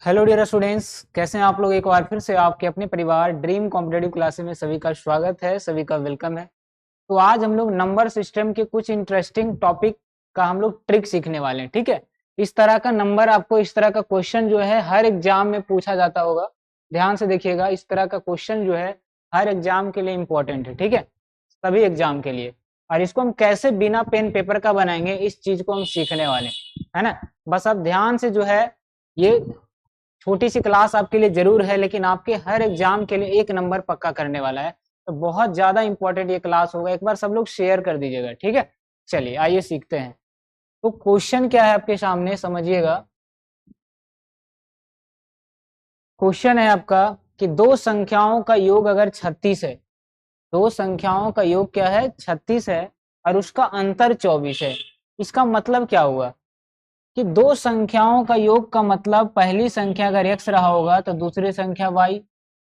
Hello dear students, कैसे हैं आप लोग। एक बार फिर से आपके अपने परिवार ड्रीम कॉम्पिटेटिव क्लासेस में सभी का स्वागत है, सभी का वेलकम है। तो आज हम लोग नंबर सिस्टम के कुछ इंटरेस्टिंग टॉपिक का हम लोग ट्रिक सीखने वाले हैं। ठीक है, इस तरह का नंबर आपको, इस तरह का क्वेश्चन जो है हर एग्जाम में पूछा जाता होगा। ध्यान से देखिएगा, इस तरह का क्वेश्चन जो है हर एग्जाम के लिए इंपॉर्टेंट है। ठीक है, सभी एग्जाम के लिए। और इसको हम कैसे बिना पेन पेपर का बनाएंगे, इस चीज को हम सीखने वाले हैं, है ना। बस आप ध्यान से जो है, ये छोटी सी क्लास आपके लिए जरूर है, लेकिन आपके हर एग्जाम के लिए एक नंबर पक्का करने वाला है। तो बहुत ज्यादा इंपॉर्टेंट ये क्लास होगा। एक बार सब लोग शेयर कर दीजिएगा, ठीक है। चलिए आइए सीखते हैं। तो क्वेश्चन क्या है आपके सामने, समझिएगा। क्वेश्चन है आपका कि दो संख्याओं का योग अगर 36 है, दो संख्याओं का योग क्या है, 36 है, और उसका अंतर 24 है। इसका मतलब क्या हुआ कि दो संख्याओं का योग का मतलब पहली संख्या अगर x रहा होगा तो दूसरी संख्या y।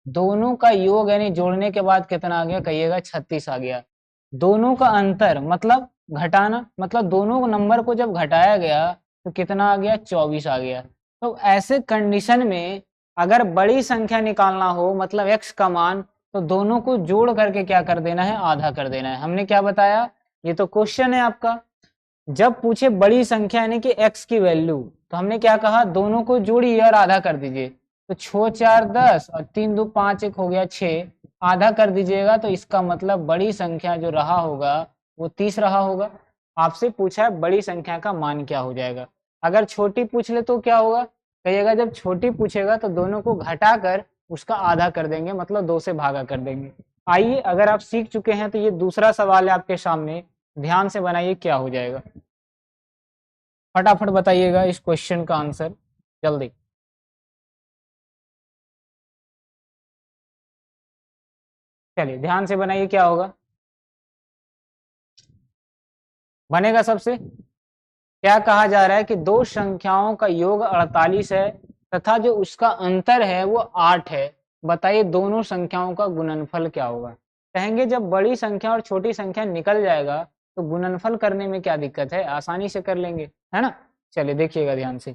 दोनों का योग यानी जोड़ने के बाद कितना आ गया, कहिएगा 36 आ गया। दोनों का अंतर मतलब घटाना, मतलब दोनों नंबर को जब घटाया गया तो कितना आ गया, 24 आ गया। तो ऐसे कंडीशन में अगर बड़ी संख्या निकालना हो, मतलब x का मान, तो दोनों को जोड़ करके क्या कर देना है, आधा कर देना है। हमने क्या बताया, ये तो क्वेश्चन है आपका। जब पूछे बड़ी संख्या यानी कि x की वैल्यू, तो हमने क्या कहा, दोनों को जोड़िए और आधा कर दीजिए। तो 6 4 10 और 3 2 5 1 हो गया 6, आधा कर दीजिएगा। तो इसका मतलब बड़ी संख्या जो रहा होगा वो 30 रहा होगा। आपसे पूछा है बड़ी संख्या का मान क्या हो जाएगा। अगर छोटी पूछ ले तो क्या होगा, कहिएगा जब छोटी पूछेगा तो दोनों को घटा कर उसका आधा कर देंगे, मतलब 2 से भागा कर देंगे। आइए, अगर आप सीख चुके हैं तो ये दूसरा सवाल है आपके सामने, ध्यान से बनाइए क्या हो जाएगा। फटाफट बताइएगा इस क्वेश्चन का आंसर, जल्दी। चलिए ध्यान से बनाइए, क्या होगा बनेगा सबसे। क्या कहा जा रहा है कि दो संख्याओं का योग 48 है तथा जो उसका अंतर है वो 8 है। बताइए दोनों संख्याओं का गुणनफल क्या होगा। कहेंगे जब बड़ी संख्या और छोटी संख्या निकल जाएगा तो गुणनफल करने में क्या दिक्कत है, आसानी से कर लेंगे, है ना। चलिए देखिएगा ध्यान से,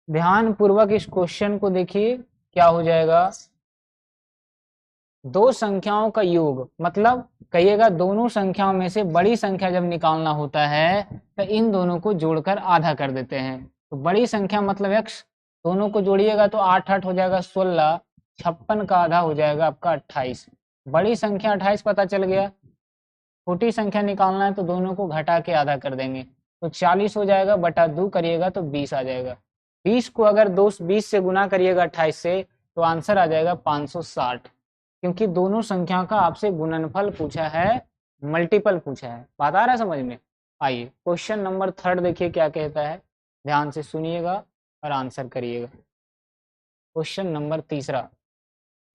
ध्यान पूर्वक इस क्वेश्चन को देखिए। क्या हो जाएगा, दो संख्याओं का योग मतलब कहिएगा दोनों संख्याओं में से बड़ी संख्या जब निकालना होता है तो इन दोनों को जोड़कर आधा कर देते हैं। तो बड़ी संख्या मतलब x, दोनों को जोड़िएगा तो 8 8 हो जाएगा 16, 56 का आधा हो जाएगा आपका 28। बड़ी संख्या 28 पता चल गया। छोटी संख्या निकालना है तो दोनों को घटा के आधा कर देंगे, तो 40 हो जाएगा, बटा 2 करिएगा तो 20 आ जाएगा। 20 को अगर 20 से गुना करिएगा 28 से तो आंसर आ जाएगा 560। क्योंकि दोनों संख्या का आपसे गुणनफल पूछा है, मल्टीपल पूछा है। बात आ रहा है समझ में। आइए क्वेश्चन नंबर 3 देखिए क्या कहता है, ध्यान से सुनिएगा और आंसर करिएगा। क्वेश्चन नंबर 3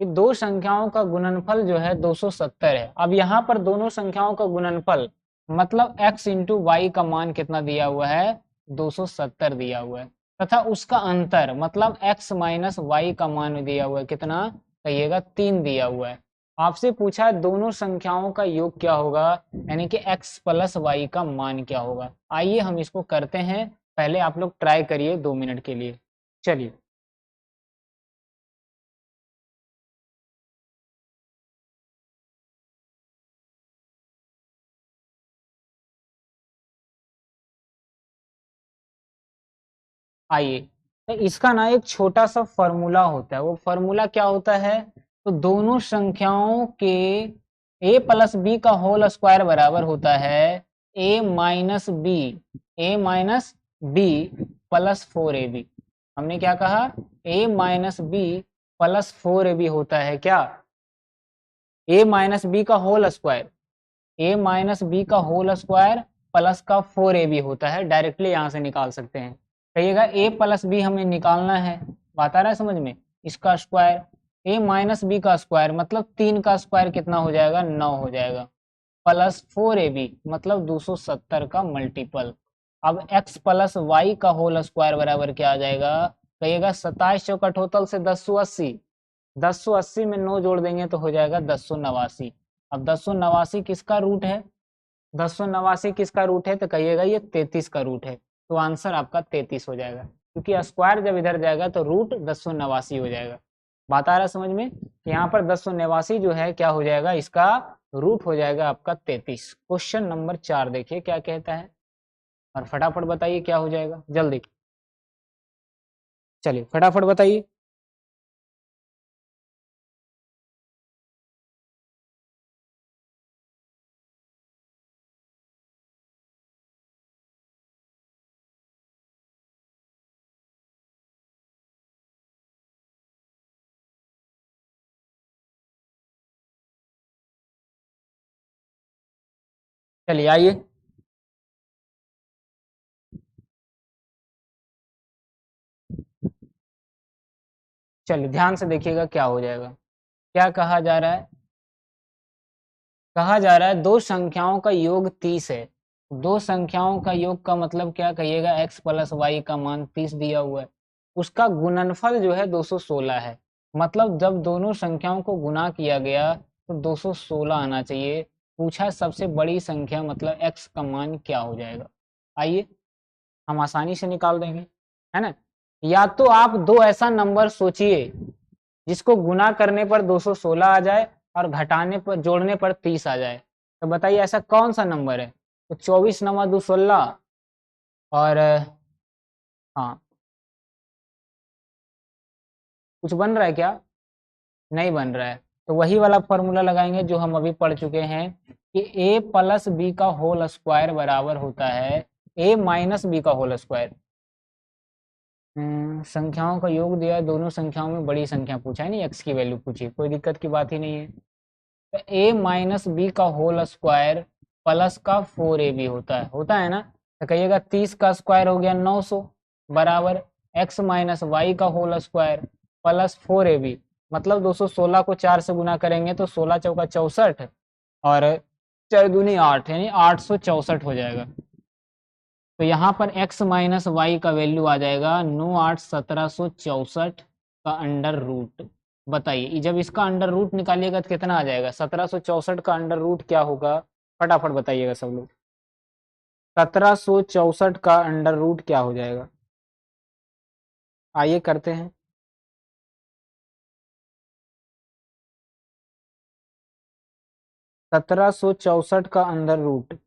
कि दो संख्याओं का गुणनफल जो है 270 है। अब यहाँ पर दोनों संख्याओं का गुणनफल मतलब x इंटू वाई का मान कितना दिया हुआ है, 270 दिया हुआ है, तथा उसका अंतर मतलब x माइनस वाई का मान दिया हुआ है कितना, कहिएगा 3 दिया हुआ है। आपसे पूछा है दोनों संख्याओं का योग क्या होगा, यानी कि x प्लस वाई का मान क्या होगा। आइए हम इसको करते हैं, पहले आप लोग ट्राई करिए 2 मिनट के लिए। चलिए आइए, तो इसका ना एक छोटा सा फॉर्मूला होता है। वो फॉर्मूला क्या होता है, तो दोनों संख्याओं के a प्लस बी का होल स्क्वायर बराबर होता है a minus B, A minus B plus 4ab। हमने क्या कहा, a minus B plus 4ab होता है क्या, a माइनस बी का होल स्क्वायर, ए माइनस बी का होल स्क्वायर प्लस का 4ab होता है। डायरेक्टली यहाँ से निकाल सकते हैं। कहिएगा ए प्लस बी हमें निकालना है, बात आ रहा है समझ में। इसका स्क्वायर, ए माइनस बी का स्क्वायर मतलब 3 का स्क्वायर कितना हो जाएगा, 9 हो जाएगा, प्लस 4ab मतलब 270 का मल्टीपल। अब x प्लस वाई का होल स्क्वायर बराबर क्या आ जाएगा, कहिएगा 27 चौका टोटल से 1080, 1080 में 9 जोड़ देंगे तो हो जाएगा 1089। अब 1089 किसका रूट है, 1089 किसका रूट है, तो कहिएगा ये 33 का रूट है। तो आंसर आपका 33 हो जाएगा। क्योंकि स्क्वायर जब इधर जाएगा तो रूट 1089 हो जाएगा। बात आ रहा समझ में? यहाँ पर 1089 जो है क्या हो जाएगा, इसका रूट हो जाएगा आपका 33। क्वेश्चन नंबर 4 देखिए क्या कहता है, और फटाफट बताइए क्या हो जाएगा, जल्दी चलिए फटाफट बताइए। चलिए आइए, चलिए ध्यान से देखिएगा क्या हो जाएगा। क्या कहा जा रहा है, कहा जा रहा है दो संख्याओं का योग 30 है। दो संख्याओं का योग का मतलब क्या कहिएगा, x प्लस वाई का मान 30 दिया हुआ है, उसका गुणनफल जो है 216 है। मतलब जब दोनों संख्याओं को गुना किया गया तो 216 आना चाहिए। पूछा सबसे बड़ी संख्या मतलब x का मान क्या हो जाएगा। आइए हम आसानी से निकाल देंगे, है ना। या तो आप दो ऐसा नंबर सोचिए जिसको गुना करने पर 216 आ जाए और घटाने पर जोड़ने पर 30 आ जाए। तो बताइए ऐसा कौन सा नंबर है। तो 24 नवा 216 और हाँ, कुछ बन रहा है क्या, नहीं बन रहा है। तो वही वाला फॉर्मूला लगाएंगे जो हम अभी पढ़ चुके हैं कि a प्लस बी का होल स्क्वायर बराबर होता है a माइनस बी का होल स्क्वायर। संख्याओं का योग दिया है, दोनों संख्याओं में बड़ी संख्या पूछा है, नहीं x की वैल्यू पूछी, कोई दिक्कत की बात ही नहीं है। तो a माइनस बी का होल स्क्वायर प्लस का 4ab होता है ना। तो कहिएगा 30 का स्क्वायर हो गया 900 बराबर x माइनस वाई का होल स्क्वायर प्लस 4ab। मतलब 216 को 4 से गुना करेंगे तो 16 चौका 64 और 4 दूनी 8 यानी 864 हो जाएगा। तो यहाँ पर x माइनस वाई का वैल्यू आ जाएगा 9 8 1764 का अंडर रूट। बताइए जब इसका अंडर रूट निकालिएगा तो कितना आ जाएगा, 1764 का अंडर रूट क्या होगा, फटाफट बताइएगा सब लोग। 1764 का अंडर रूट क्या हो जाएगा, आइए करते हैं। 1764 का अंडर रूट,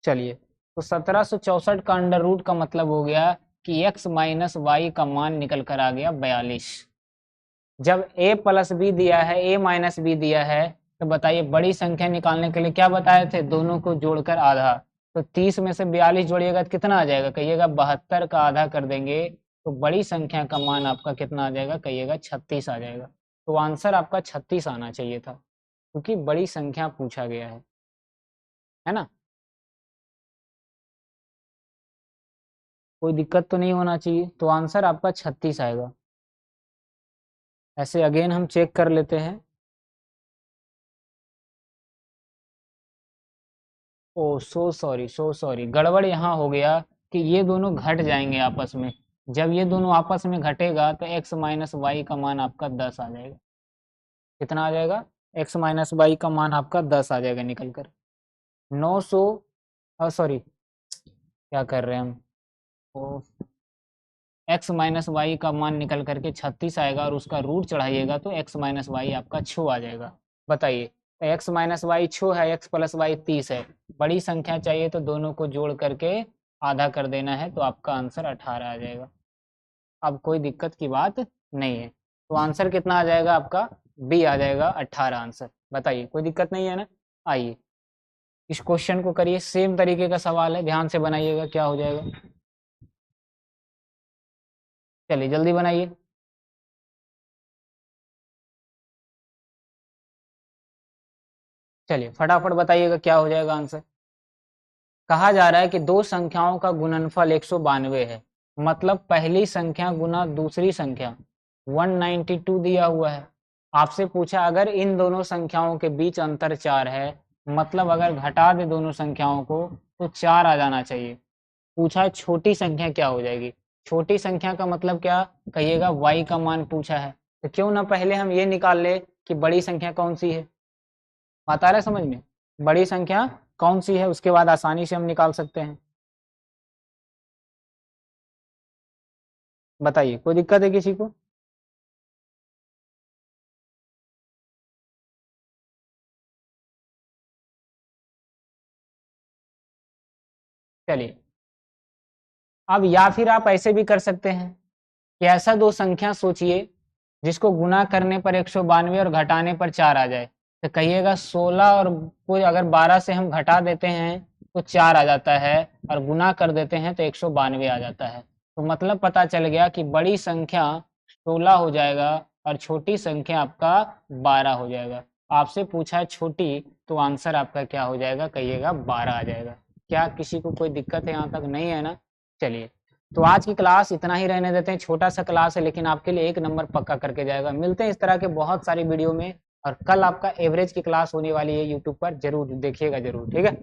चलिए तो 1764 का अंडर रूट का मतलब हो गया कि x माइनस वाई का मान निकल कर आ गया 42। जब a प्लस बी दिया है, a माइनस बी दिया है, तो बताइए बड़ी संख्या निकालने के लिए क्या बताए थे, दोनों को जोड़कर आधा। तो 30 में से 42 जोड़िएगा तो कितना आ जाएगा, कहिएगा 72 का आधा कर देंगे तो बड़ी संख्या का मान आपका कितना आ जाएगा, कहिएगा 36 आ जाएगा। तो आंसर आपका 36 आना चाहिए था क्योंकि बड़ी संख्या पूछा गया है ना। कोई दिक्कत तो नहीं होना चाहिए, तो आंसर आपका 36 आएगा। ऐसे अगेन हम चेक कर लेते हैं। ओ सो सॉरी, गड़बड़ यहाँ हो गया कि ये दोनों घट जाएंगे आपस में। जब ये दोनों आपस में घटेगा तो x माइनस वाई का मान आपका 10 आ जाएगा। कितना आ जाएगा, x माइनस वाई का मान आपका 10 आ जाएगा निकल कर। 900 सॉरी क्या कर रहे हैं हम, ओ x माइनस वाई का मान निकल करके 36 आएगा और उसका रूट चढ़ाइएगा तो x माइनस वाई आपका 6 आ जाएगा। बताइए x माइनस वाई 6 है, x प्लस वाई 30 है, बड़ी संख्या चाहिए तो दोनों को जोड़ करके आधा कर देना है तो आपका आंसर 18 आ जाएगा। अब कोई दिक्कत की बात नहीं है, तो आंसर कितना आ जाएगा आपका, बी आ जाएगा 18 आंसर। बताइए कोई दिक्कत नहीं है ना। आइए इस क्वेश्चन को करिए, सेम तरीके का सवाल है, ध्यान से बनाइएगा क्या हो जाएगा। चलिए जल्दी बनाइए। चलिए फटाफट बताइएगा क्या हो जाएगा आंसर। कहा जा रहा है कि दो संख्याओं का गुणनफल 192 है, मतलब पहली संख्या गुना दूसरी संख्या 192 दिया हुआ है। आपसे पूछा अगर इन दोनों संख्याओं के बीच अंतर 4 है, मतलब अगर घटा दे दोनों संख्याओं को तो 4 आ जाना चाहिए। पूछा छोटी संख्या क्या हो जाएगी। छोटी संख्या का मतलब क्या, कहिएगा y का मान पूछा है, तो क्यों ना पहले हम ये निकाल ले कि बड़ी संख्या कौन सी है। बात आ रहा है समझ में, बड़ी संख्या कौन सी है, उसके बाद आसानी से हम निकाल सकते हैं। बताइए, कोई दिक्कत है किसी को? चलिए, अब या फिर आप ऐसे भी कर सकते हैं कि ऐसा दो संख्या सोचिए जिसको गुना करने पर 192 और घटाने पर 4 आ जाए। तो कहिएगा 16 और कोई अगर 12 से हम घटा देते हैं तो 4 आ जाता है, और गुना कर देते हैं तो 192 आ जाता है। तो मतलब पता चल गया कि बड़ी संख्या 16 हो जाएगा और छोटी संख्या आपका 12 हो जाएगा। आपसे पूछा है छोटी, तो आंसर आपका क्या हो जाएगा? कहिएगा 12 आ जाएगा। क्या किसी को कोई दिक्कत है? यहाँ तक नहीं है ना? चलिए, तो आज की क्लास इतना ही रहने देते हैं। छोटा सा क्लास है लेकिन आपके लिए 1 नंबर पक्का करके जाएगा। मिलते हैं इस तरह के बहुत सारी वीडियो में, और कल आपका एवरेज की क्लास होने वाली है यूट्यूब पर, जरूर देखिएगा जरूर, ठीक है।